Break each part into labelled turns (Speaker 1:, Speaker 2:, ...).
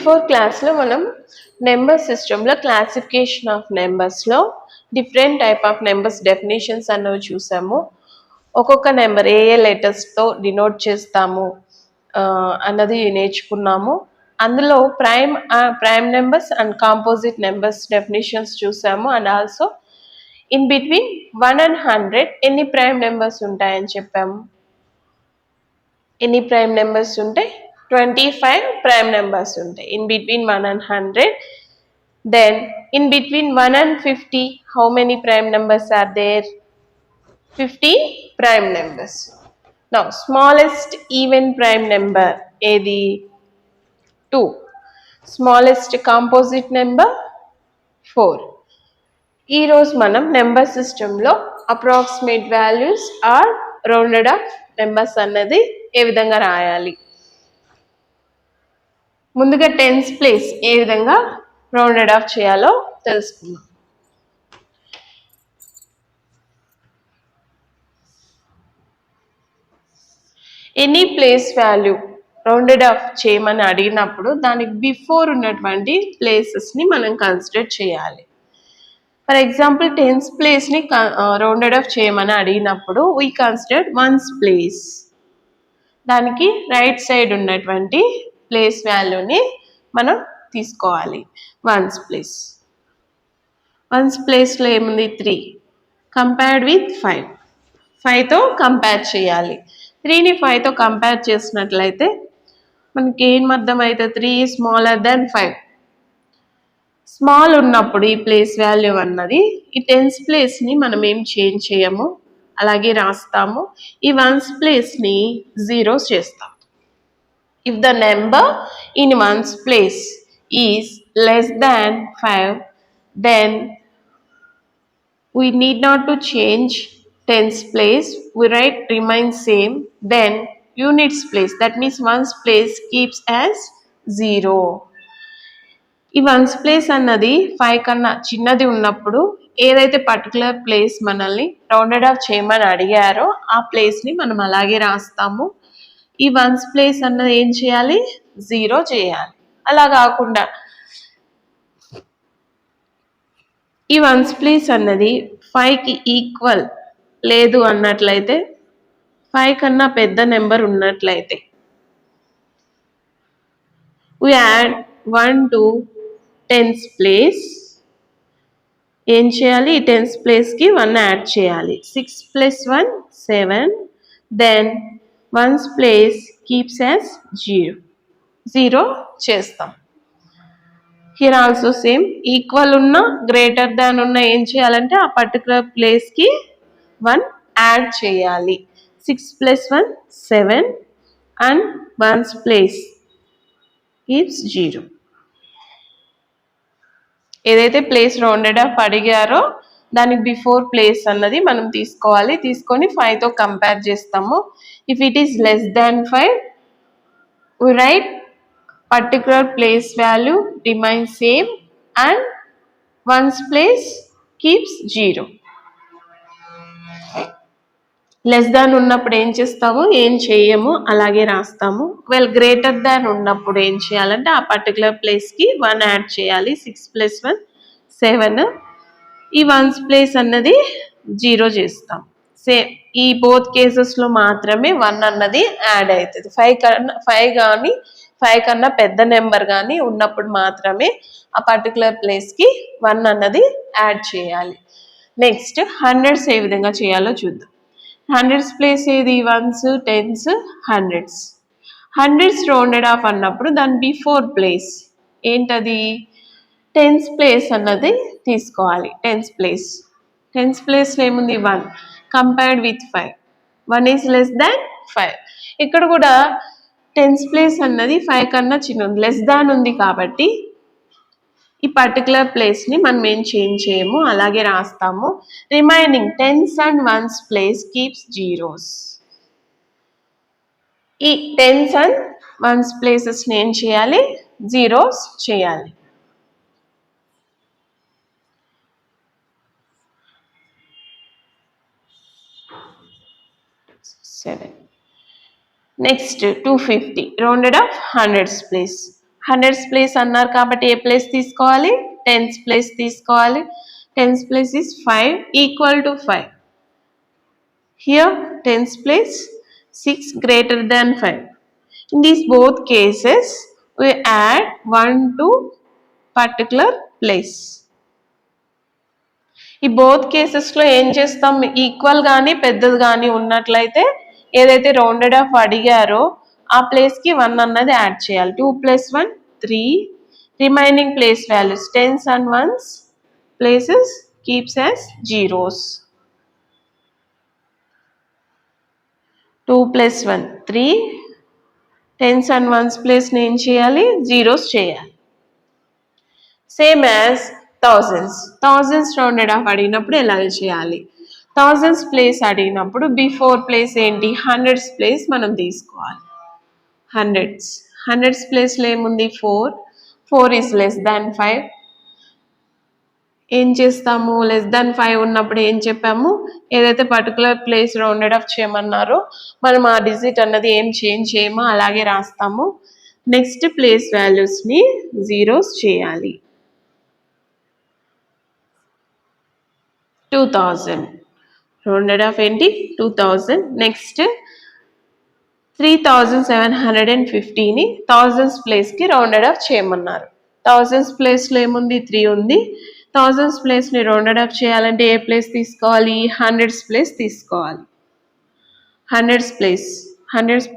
Speaker 1: Before క్లాస్లో మనం number సిస్టంలో క్లాసిఫికేషన్ ఆఫ్ నెంబర్స్లో different type of numbers definitions అన్నవి చూసాము. ఒక్కొక్క నెంబర్ ఏ లెటర్స్తో డినోట్ చేస్తాము అన్నది నేర్చుకున్నాము. అందులో prime numbers and composite numbers definitions చూసాము. And also in between 1 and 100 ఎన్ని ప్రైమ్ నెంబర్స్ ఉంటాయని చెప్పాము. ఎన్ని ప్రైమ్ నెంబర్స్ ఉంటాయి? 25 prime numbers ఉంటాయి in between 1 and 100. Then in between 1 and 50 how many prime numbers are there? 50 prime numbers. Now smallest even prime number ఏది? 2. Smallest composite number 4. ఈ రోజు మనం నెంబర్ సిస్టంలో approximate values or rounded off numbers అన్నది ఏ విధంగా రాయాలి, ముందుగా టెన్స్ ప్లేస్ ఏ విధంగా రౌండెడ్ ఆఫ్ చేయాలో తెలుసుకుందాం. Any place value rounded of చేయమని అడిగినప్పుడు దానికి బిఫోర్ ఉన్నటువంటి ప్లేసెస్ని మనం కన్సిడర్ చేయాలి. ఫర్ ఎగ్జాంపుల్ టెన్స్ ప్లేస్ని రౌండెడ్ ఆఫ్ చేయమని అడిగినప్పుడు వీ కన్సిడర్ వన్స్ ప్లేస్. దానికి రైట్ సైడ్ ఉన్నటువంటి ప్లేస్ వాల్యూని మనం తీసుకోవాలి. Ones place. వన్స్ ప్లేస్లో ఏముంది? 3 కంపేర్డ్ విత్ 5. 5తో కంపేర్ చేయాలి. 3ని 5తో కంపేర్ చేసినట్లయితే మనకి ఏం అర్థమైతే 3 స్మాలర్ దెన్ 5. స్మాల్ ఉన్నప్పుడు ఈ ప్లేస్ వాల్యూ అన్నది ఈ టెన్స్ ప్లేస్ని మనం ఏం చేంజ్ చేయము, అలాగే రాస్తాము. ఈ వన్స్ ప్లేస్ని 0 చేస్తాం. If the number in ones place is less than 5, then we need not to change tens place. We write remain same. Then units place, that means ones place keeps as 0. ఈ once place అన్నది 5 కన్నా చిన్నది ఉన్నప్పుడు ఏదైతే particular place మనల్ని rounded of చేయమని అడిగారో ఆ ప్లేస్ని మనం అలాగే రాస్తాము. ఈ వన్స్ ప్లేస్ అన్నది ఏం చేయాలి? 0 చేయాలి. అలా కాకుండా ఈ వన్స్ ప్లేస్ అన్నది 5కి ఈక్వల్ లేదు అన్నట్లయితే, 5 కన్నా పెద్ద నెంబర్ ఉన్నట్లయితే we add 1 to tens place. ఏం చేయాలి? ఈ టెన్స్ ప్లేస్కి 1 యాడ్ చేయాలి. 6 + 1 7. Then ones place keeps as 0 చేస్తాం. Here also same. ఈక్వల్ ఉన్న గ్రేటర్ దాన్ ఉన్న ఏం చేయాలంటే ఆ పర్టికులర్ ప్లేస్కి 1 యాడ్ చేయాలి. 6 + 1 7 అండ్ వన్స్ ప్లేస్ కీప్స్ 0. ఏదైతే ప్లేస్ రౌండెడ్ ఆఫ్ అడిగారో దానికి బిఫోర్ ప్లేస్ అన్నది మనం తీసుకోవాలి. తీసుకొని 5తో కంపేర్ చేస్తాము. If it is less than 5 we write particular place value remains same and ones place keeps 0. Less than ఉన్నప్పుడు ఏం చేస్తాము? ఏం చేయము, అలాగే రాస్తాము. గ్రేటర్ దాన్ ఉన్నప్పుడు ఏం చేయాలంటే ఆ పర్టికులర్ ప్లేస్కి 1 యాడ్ చేయాలి. 6 + 1 7. ఈ వన్స్ ప్లేస్ అన్నది 0 చేస్తాం. సేమ్ ఈ బోత్ కేసెస్లో మాత్రమే 1 అన్నది యాడ్ అవుతుంది. 5 కన్నా పెద్ద నెంబర్ కానీ ఉన్నప్పుడు మాత్రమే ఆ పర్టికులర్ ప్లేస్కి 1 అన్నది యాడ్ చేయాలి. నెక్స్ట్ హండ్రెడ్స్ ఏ విధంగా చేయాలో చూద్దాం. హండ్రెడ్స్ ప్లేస్ ఏది? Ones, tens, hundreds. Hundreds rounded off అన్నప్పుడు దాని బిఫోర్ ప్లేస్ ఏంటది? టెన్స్ ప్లేస్ అన్నది తీసుకోవాలి. టెన్స్ ప్లేస్లో ఏముంది? 1 compared with 5. 1 is less than 5. ఇక్కడ కూడా టెన్స్ ప్లేస్ అన్నది 5 కన్నా చిన్న ఉంది, లెస్ దాన్ ఉంది కాబట్టి ఈ పర్టికులర్ ప్లేస్ని మనం ఏం చేంజ్ చేయము, అలాగే రాస్తాము. Remaining tens and ones place keeps 0s. ఈ టెన్స్ అండ్ వన్స్ ప్లేసెస్ని ఏం చేయాలి? 0s చేయాలి. Next 250 rounded of hundreds place. Hundreds place అన్నారు కాబట్టి ఏ ప్లేస్ తీసుకోవాలి, టెన్స్ ప్లేస్ తీసుకోవాలి. Tens place is 5 equal to 5. Here tens place 6 greater than 5. In these both cases we add 1 to particular place. ఈ both కేసెస్లో ఏం చేస్తాం, equal కానీ పెద్దది కానీ ఉన్నట్లయితే ఏదైతే రౌండెడ్ ఆఫ్ అడిగారో ఆ ప్లేస్కి 1 అన్నది యాడ్ చేయాలి. 2 + 1 3. Remaining place values tens and ones places keeps as zeros. 2 + 1 3. Tens and ones ప్లేస్ని ఏం చేయాలి, జీరోస్ చేయాలి. Same as thousands rounded off అడిగినప్పుడు ఎలాగ చేయాలి, థౌజండ్స్ ప్లేస్ అడిగినప్పుడు బిఫోర్ ప్లేస్ ఏంటి, హండ్రెడ్స్ ప్లేస్ మనం తీసుకోవాలి. హండ్రెడ్స్ ప్లేస్లో ఏముంది 4 is less than 5. ఏం చేస్తాము, లెస్ దాన్ 5 ఉన్నప్పుడు ఏం చెప్పాము, ఏదైతే పర్టికులర్ ప్లేస్ రౌండెడ్ ఆఫ్ చేయమన్నారో మనం ఆ డిజిట్ అన్నది ఏం చేంజ్ చేయమో అలాగే రాస్తాము. నెక్స్ట్ ప్లేస్ వాల్యూస్ని జీరోస్ చేయాలి. 2000 రౌండెడ్ ఆఫ్ ఏంటి 2000. నెక్స్ట్ 3750ని థౌజండ్స్ ప్లేస్కి రౌండెడ్ ఆఫ్ చేయమన్నారు. థౌజండ్స్ ప్లేస్లో ఏముంది 3 ఉంది. థౌజండ్స్ ప్లేస్ని రౌండెడ్ ఆఫ్ చేయాలంటే ఏ ప్లేస్ తీసుకోవాలి, హండ్రెడ్స్ ప్లేస్ తీసుకోవాలి. హండ్రెడ్స్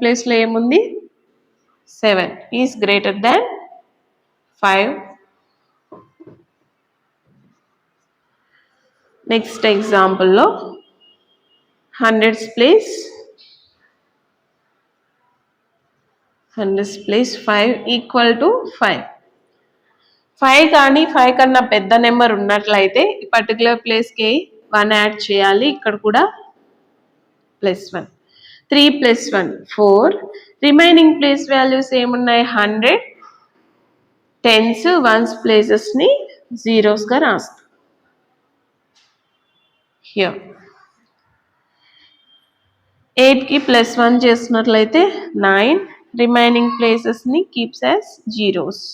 Speaker 1: ప్లేస్లో ఏముంది 7 ఈజ్ గ్రేటర్ దాన్ 5. నెక్స్ట్ ఎగ్జాంపుల్లో హండ్రెడ్స్ ప్లేస్ 5 ఈక్వల్ టు 5. 5 కానీ 5 కన్నా పెద్ద నెంబర్ ఉన్నట్లయితే ఈ పర్టికులర్ ప్లేస్కి 1 యాడ్ చేయాలి. ఇక్కడ కూడా +1. 3 + 1 4. రిమైనింగ్ ప్లేస్ వాల్యూస్ ఏమున్నాయి 100. టెన్స్ వన్స్ ప్లేసెస్ని జీరోస్గా రాస్తాం. హియర్ 8కి +1 చేసినట్లయితే 9. రిమైనింగ్ ప్లేసెస్ని కీప్స్ యాజ్ జీరోస్.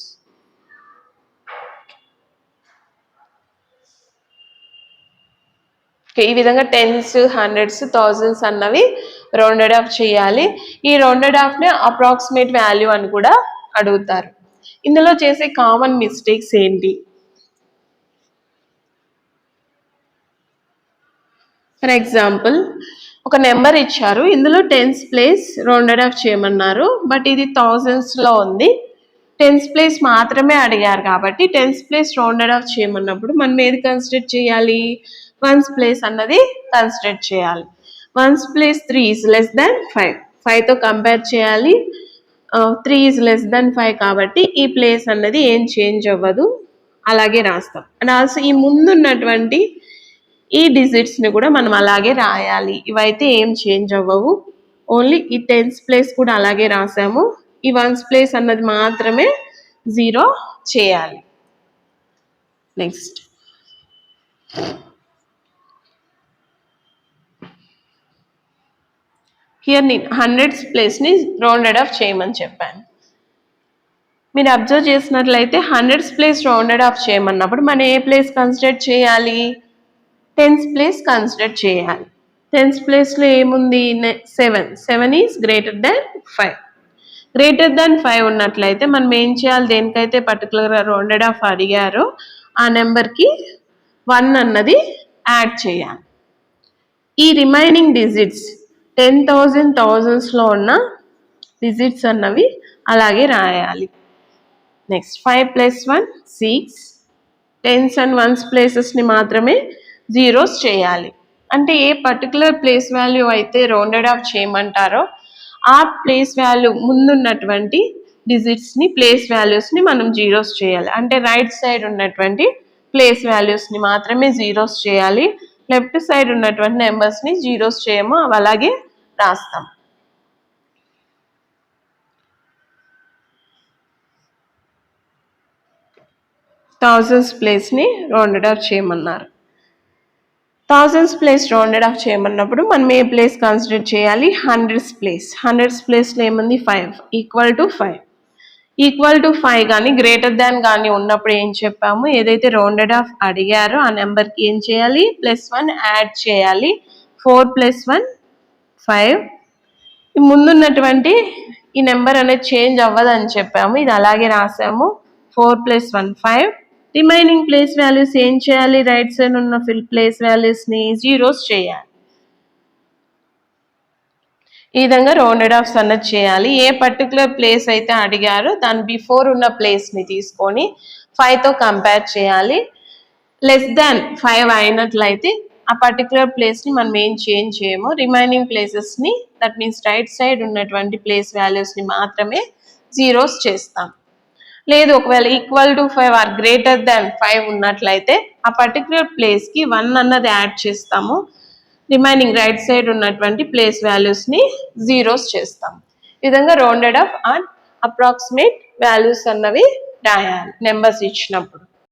Speaker 1: ఈ విధంగా టెన్స్, హండ్రెడ్స్, థౌజండ్స్ అన్నవి రౌండెడ్ ఆఫ్ చేయాలి. ఈ రౌండెడ్ ఆఫ్ని అప్రాక్సిమేట్ వాల్యూ అని కూడా అడుగుతారు. ఇందులో చేసే కామన్ మిస్టేక్స్ ఏంటి, ఫర్ ఎగ్జాంపుల్ ఒక నెంబర్ ఇచ్చారు, ఇందులో టెన్స్ ప్లేస్ రౌండెడ్ ఆఫ్ చేయమన్నారు, బట్ ఇది థౌజండ్స్లో ఉంది. టెన్స్ ప్లేస్ మాత్రమే అడిగారు కాబట్టి టెన్స్ ప్లేస్ రౌండెడ్ ఆఫ్ చేయమన్నప్పుడు మనం ఏది కన్సిడర్ చేయాలి, వన్స్ ప్లేస్ అన్నది కన్సిడర్ చేయాలి. Ones place 3 is less than 5. 5తో కంపేర్ చేయాలి. 3 ఈజ్ లెస్ దాన్ 5 కాబట్టి ఈ ప్లేస్ అన్నది ఏం చేంజ్ అవ్వదు, అలాగే రాస్తాం. అండ్ ఆల్సో ఈ ముందున్నటువంటి ఈ డిజిట్స్ని కూడా మనం అలాగే రాయాలి. ఇవైతే ఏం చేంజ్ అవ్వవు. ఓన్లీ ఈ టెన్స్ ప్లేస్ కూడా అలాగే రాసాము. ఈ వన్స్ ప్లేస్ అన్నది మాత్రమే జీరో చేయాలి. నెక్స్ట్ హియర్ నేను హండ్రెడ్స్ ప్లేస్ని రౌండెడ్ ఆఫ్ చేయమని చెప్పాను. మీరు అబ్జర్వ్ చేసినట్లయితే హండ్రెడ్స్ ప్లేస్ రౌండెడ్ ఆఫ్ చేయమన్నప్పుడు మనం ఏ ప్లేస్ కన్సిడర్ చేయాలి, టెన్స్ ప్లేస్ కన్సిడర్ చేయాలి. టెన్స్ ప్లేస్లో ఏముంది 7 is greater than 5. Greater than 5 ఉన్నట్లయితే మనం ఏం చేయాలి, దేనికైతే పర్టికులర్గా రౌండెడ్ ఆఫ్ అడిగారో ఆ నెంబర్కి 1 అన్నది యాడ్ చేయాలి. ఈ రిమైనింగ్ డిజిట్స్ 10,000 థౌజండ్స్లో ఉన్న డిజిట్స్ అన్నవి అలాగే రాయాలి. నెక్స్ట్ 5 + 1 6. టెన్స్ అండ్ వన్స్ ప్లేసెస్ని మాత్రమే జీరోస్ చేయాలి. అంటే ఏ పర్టికులర్ ప్లేస్ వాల్యూ అయితే రౌండెడ్ ఆఫ్ చేయమంటారో ఆ ప్లేస్ వాల్యూ ముందున్నటువంటి డిజిట్స్ని ప్లేస్ వాల్యూస్ని మనం జీరోస్ చేయాలి. అంటే రైట్ సైడ్ ఉన్నటువంటి ప్లేస్ వాల్యూస్ని మాత్రమే జీరోస్ చేయాలి. లెఫ్ట్ సైడ్ ఉన్నటువంటి నెంబర్స్ని జీరోస్ చేయమో అవి అలాగే రాస్తాం. థౌజండ్స్ ప్లేస్ని రౌండెడ్ ఆఫ్ చేయమన్నారు. థౌజండ్స్ ప్లేస్ రౌండెడ్ ఆఫ్ చేయమన్నప్పుడు మనం ఏ ప్లేస్ కన్సిడర్ చేయాలి, హండ్రెడ్స్ ప్లేస్లో ఏముంది 5 ఈక్వల్ టు 5. ఈక్వల్ టు 5 కానీ గ్రేటర్ దాన్ కానీ ఉన్నప్పుడు ఏం చెప్పాము, ఏదైతే రౌండెడ్ ఆఫ్ అడిగారో ఆ నెంబర్కి ఏం చేయాలి, +1 యాడ్ చేయాలి. 4 + 1 5. ఈ ముందున్నటువంటి ఈ నెంబర్ అనేది చేంజ్ అవ్వదని చెప్పాము, ఇది అలాగే రాసాము. 4 + 1 5. రిమైనింగ్ ప్లేస్ వాల్యూస్ ఏం చేయాలి, రైట్ సైడ్ ఉన్న ప్లేస్ వాల్యూస్ని జీరోస్ చేయాలి. ఈ విధంగా రౌండెడ్ ఆఫ్స్ అన్నది చేయాలి. ఏ పర్టికులర్ ప్లేస్ అయితే అడిగారో దాని బిఫోర్ ఉన్న ప్లేస్ని తీసుకొని 5తో కంపేర్ చేయాలి. <5 అయినట్లయితే ఆ పర్టికులర్ ప్లేస్ని మనం ఏం చేంజ్ చేయము, రిమైనింగ్ ప్లేసెస్ని దట్ మీన్స్ రైట్ సైడ్ ఉన్నటువంటి ప్లేస్ వాల్యూస్ని మాత్రమే జీరోస్ చేస్తాం. లేదు ఒకవేళ equal to 5 or greater than 5 ఉన్నట్లయితే ఆ పర్టికులర్ ప్లేస్కి 1 అన్నది యాడ్ చేస్తాము, రిమైనింగ్ రైట్ సైడ్ ఉన్నటువంటి ప్లేస్ వాల్యూస్ని జీరోస్ చేస్తాం. ఈ విధంగా rounded off and approximate values అన్నవి రాయాలి నెంబర్స్ ఇచ్చినప్పుడు.